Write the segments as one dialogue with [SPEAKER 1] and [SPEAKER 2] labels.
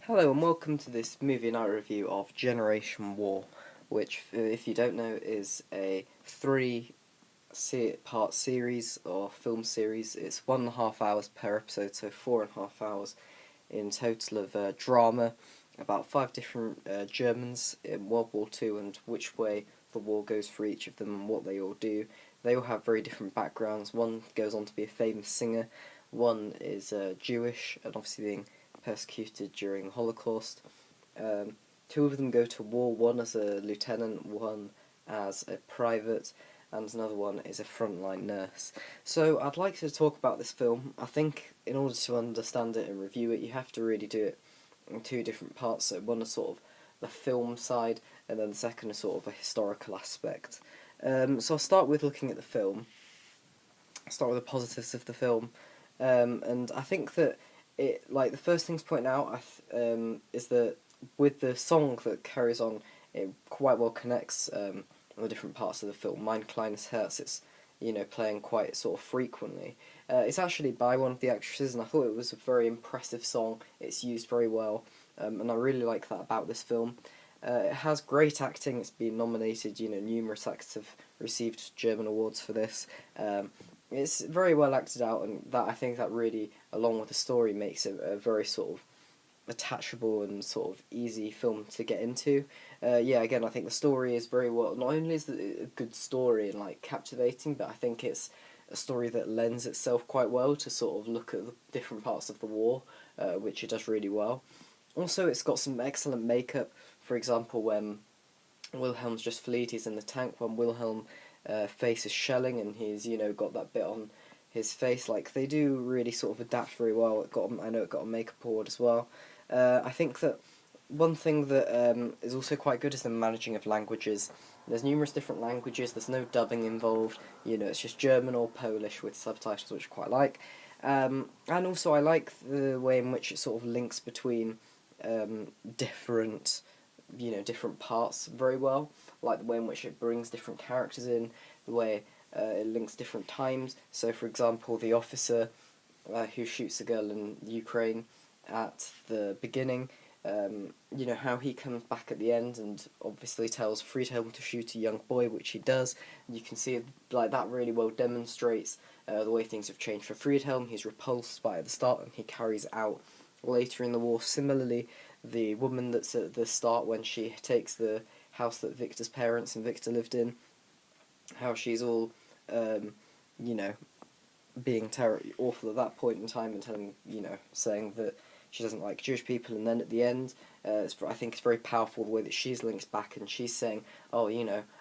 [SPEAKER 1] Hello and welcome to this movie night review of Generation War, which, if you don't know, is a three-part series or film series. It's 1.5 hours per episode, so 4.5 hours in total of drama about five different Germans in World War II and which way the war goes for each of them and what they all do. They all have very different backgrounds. One goes on to be a famous singer, one is Jewish and obviously being persecuted during the Holocaust. Two of them go to war, one as a lieutenant, one as a private, and another one is a frontline nurse. So I'd like to talk about this film. I think in order to understand it and review it, you have to really do it in two different parts. So one is sort of the film side, and then the second is sort of a historical aspect. So I'll start with looking at the film. I'll start with the positives of the film, and I think that the first thing to point out is that with the song that carries on, it quite well connects the different parts of the film. Mein kleines Herz, it's playing quite sort of frequently. It's actually by one of the actresses, and I thought it was a very impressive song. It's used very well, and I really like that about this film. It has great acting. It's been nominated. Numerous actors have received German awards for this. It's very well acted out, and that I think that really, along with the story, makes it a very sort of attachable and sort of easy film to get into. Again, I think the story is very well. Not only is it a good story and captivating, but I think it's a story that lends itself quite well to sort of look at the different parts of the war, which it does really well. Also, it's got some excellent makeup. For example, when Wilhelm's just fleed, he's in the tank. When Wilhelm faces shelling and he's got that bit on his face, they do really sort of adapt very well. I know it got a makeup award as well. I think that one thing that is also quite good is the managing of languages. There's numerous different languages. There's no dubbing involved. It's just German or Polish with subtitles, which I quite like. And also I like the way in which it sort of links between different different parts very well, like the way in which it brings different characters in, the way it links different times. So, for example, the officer who shoots a girl in Ukraine at the beginning, how he comes back at the end and obviously tells Friedhelm to shoot a young boy, which he does. You can see that really well demonstrates the way things have changed for Friedhelm. He's repulsed by it at the start and he carries it out later in the war. Similarly, the woman that's at the start when she takes the house that Victor's parents and Victor lived in, how she's all, being awful at that point in time and saying that she doesn't like Jewish people, and then at the end, I think it's very powerful the way that she's linked back and she's saying, oh,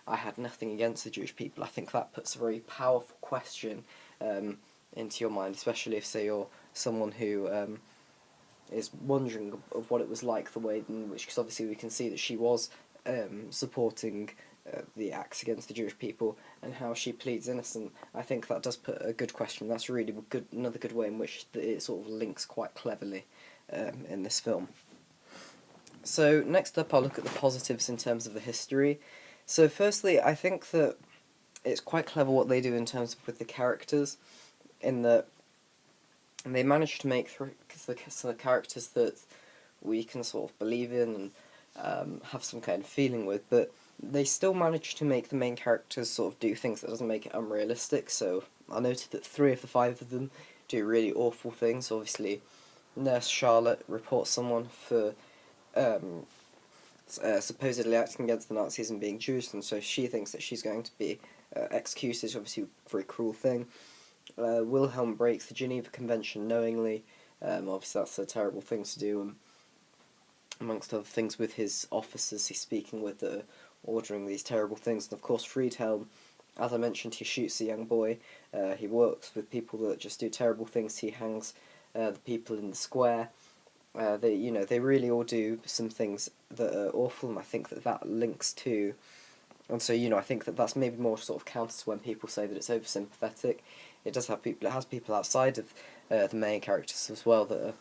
[SPEAKER 1] I had nothing against the Jewish people. I think that puts a very powerful question into your mind, especially if, say, you're someone who is wondering of what it was like, the way in which, because obviously we can see that she was supporting the acts against the Jewish people and how she pleads innocent. I think that does put a good question. That's really good, another good way in which it sort of links quite cleverly in this film. So next up I'll look at the positives in terms of the history. So firstly, I think that it's quite clever what they do in terms of with the characters, in that they manage to make the characters that we can sort of believe in and have some kind of feeling with, but they still manage to make the main characters sort of do things that doesn't make it unrealistic. So I noted that 3 of the 5 of them do really awful things. Obviously, Nurse Charlotte reports someone for supposedly acting against the Nazis and being Jewish, and so she thinks that she's going to be executed, obviously a very cruel thing. Wilhelm breaks the Geneva Convention knowingly. Obviously that's a terrible thing to do, amongst other things with his officers he's speaking with that are ordering these terrible things. And of course Friedhelm, as I mentioned, he shoots a young boy. He works with people that just do terrible things. He hangs the people in the square. They really all do some things that are awful, and I think that links to. And so, I think that's maybe more sort of counter to when people say that it's oversympathetic. It has people outside of the main characters as well that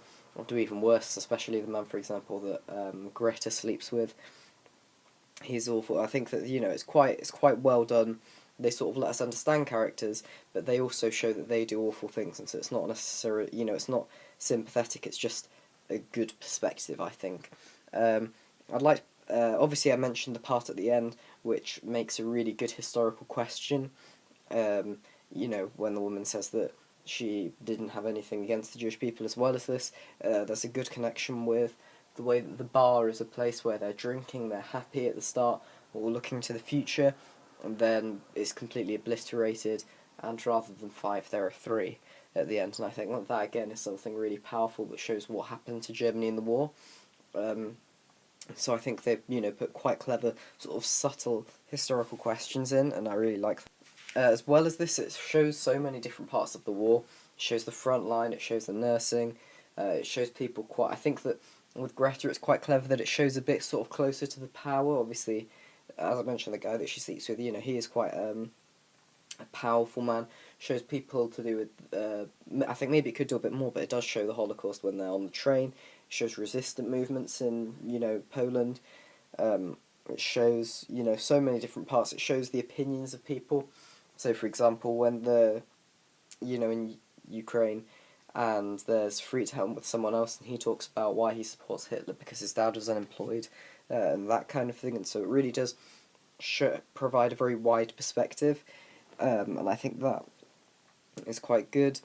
[SPEAKER 1] do even worse, especially the man, for example, that Greta sleeps with. He's awful. I think that, it's quite well done. They sort of let us understand characters, but they also show that they do awful things, and so it's not necessarily, it's not sympathetic, it's just a good perspective, I think. I'd like obviously I mentioned the part at the end which makes a really good historical question. Um, when the woman says that she didn't have anything against the Jewish people, as well as this, there's a good connection with the way that the bar is a place where they're drinking, they're happy at the start, or looking to the future, and then it's completely obliterated, and rather than 5, there are 3 at the end. And I think that again is something really powerful that shows what happened to Germany in the war. Um, so I think they've put quite clever, sort of subtle historical questions in, and I really like them. As well as this, it shows so many different parts of the war. It shows the front line, it shows the nursing, it shows people quite. I think that with Greta, it's quite clever that it shows a bit sort of closer to the power. Obviously, as I mentioned, the guy that she sleeps with, he is quite a powerful man. Shows people to do with. I think maybe it could do a bit more, but it does show the Holocaust when they're on the train. It shows resistant movements in Poland. It shows so many different parts. It shows the opinions of people. So, for example, when in Ukraine, and there's Friedhelm with someone else, and he talks about why he supports Hitler because his dad was unemployed, and that kind of thing. And so it really does provide a very wide perspective, and I think that is quite good.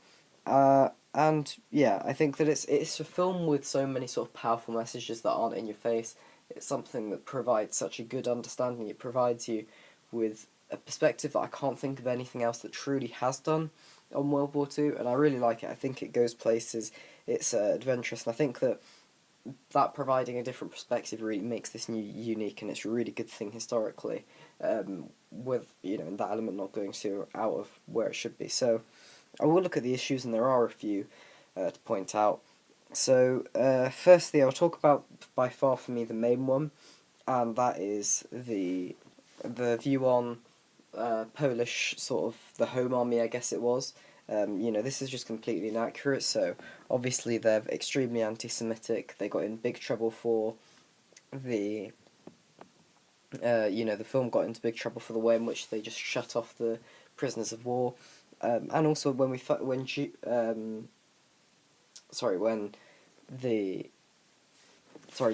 [SPEAKER 1] And yeah, I think that it's a film with so many sort of powerful messages that aren't in your face. It's something that provides such a good understanding. It provides you with a perspective that I can't think of anything else that truly has done on World War Two, and I really like it. I think it goes places. It's adventurous, and I think that providing a different perspective really makes this unique, and it's a really good thing historically. With that element not going out of where it should be. So I will look at the issues, and there are a few to point out. So firstly, I'll talk about by far for me the main one, and that is the view on Polish sort of the Home Army, I guess it was. This is just completely inaccurate. So obviously they're extremely anti-Semitic. They got in big trouble for the. The film got into big trouble for the way in which they just shut off the prisoners of war, and also when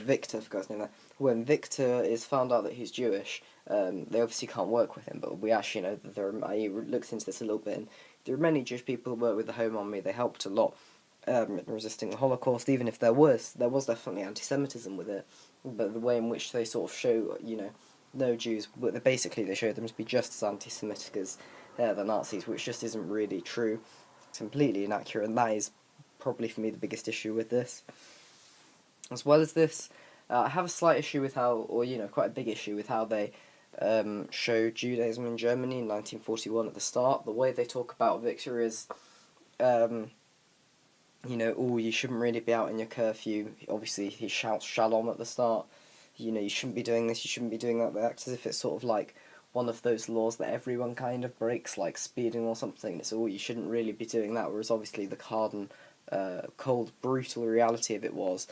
[SPEAKER 1] Victor, I forgot his name there. When Victor is found out that he's Jewish, they obviously can't work with him, but we actually know that I looked into this a little bit, and there are many Jewish people who work with the Home Army. They helped a lot in resisting the Holocaust, even if there was definitely anti-Semitism with it, but the way in which they sort of show, no Jews, but basically they show them to be just as anti-Semitic as the Nazis, which just isn't really true. It's completely inaccurate, and that is probably for me the biggest issue with this. As well as this, I have a slight issue with how, or quite a big issue with how they show Judaism in Germany in 1941 at the start. The way they talk about Victor is, you shouldn't really be out in your curfew. Obviously, he shouts shalom at the start. You shouldn't be doing this, you shouldn't be doing that. They act as if it's sort of like one of those laws that everyone kind of breaks, like speeding or something. It's you shouldn't really be doing that. Whereas obviously the hard and cold, brutal reality of it was,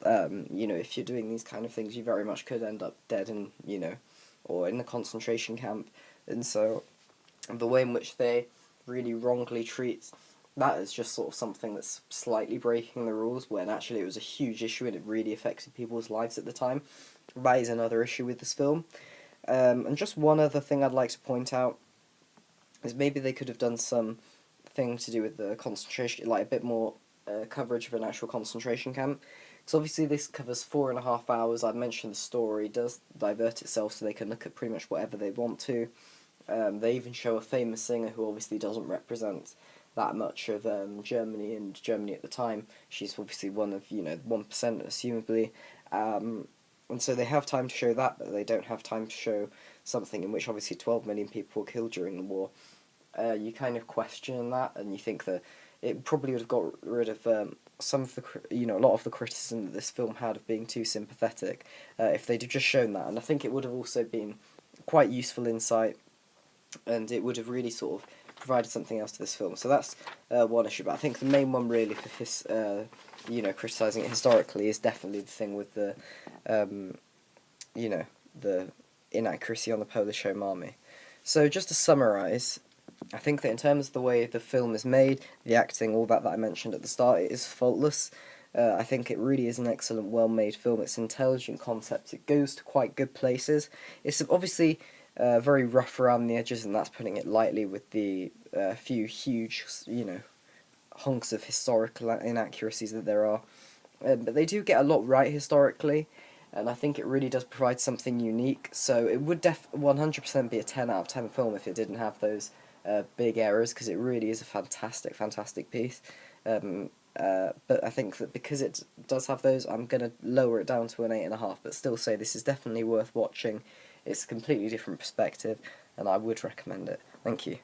[SPEAKER 1] if you're doing these kind of things, you very much could end up dead or in a concentration camp. And so the way in which they really wrongly treat that is just sort of something that's slightly breaking the rules, when actually it was a huge issue and it really affected people's lives at the time. That is another issue with this film. And just one other thing I'd like to point out is maybe they could have done some thing to do with the concentration, like a bit more coverage of an actual concentration camp. Because obviously this covers 4.5 hours. I mentioned the story does divert itself so they can look at pretty much whatever they want to. They even show a famous singer who obviously doesn't represent that much of Germany and Germany at the time. She's obviously one of 1%, assumably, and so they have time to show that, but they don't have time to show something in which obviously 12 million people were killed during the war. You kind of question that, and you think that it probably would have got rid of some of the a lot of the criticism that this film had of being too sympathetic if they'd have just shown that, and I think it would have also been quite useful insight, and it would have really sort of provided something else to this film. So that's one issue, but I think the main one really for his, criticising it historically is definitely the thing with the, the inaccuracy on the Polish Home Army. So just to summarise, I think that in terms of the way the film is made, the acting, all that I mentioned at the start, it is faultless. I think it really is an excellent, well-made film. It's an intelligent concept. It goes to quite good places. It's obviously very rough around the edges, and that's putting it lightly, with the few huge, hunks of historical inaccuracies that there are. But they do get a lot right historically, and I think it really does provide something unique. So it would 100% be a 10 out of 10 film if it didn't have those big errors, because it really is a fantastic, fantastic piece. But I think that because it does have those, I'm going to lower it down to an 8.5, but still say this is definitely worth watching. It's a completely different perspective, and I would recommend it. Thank you.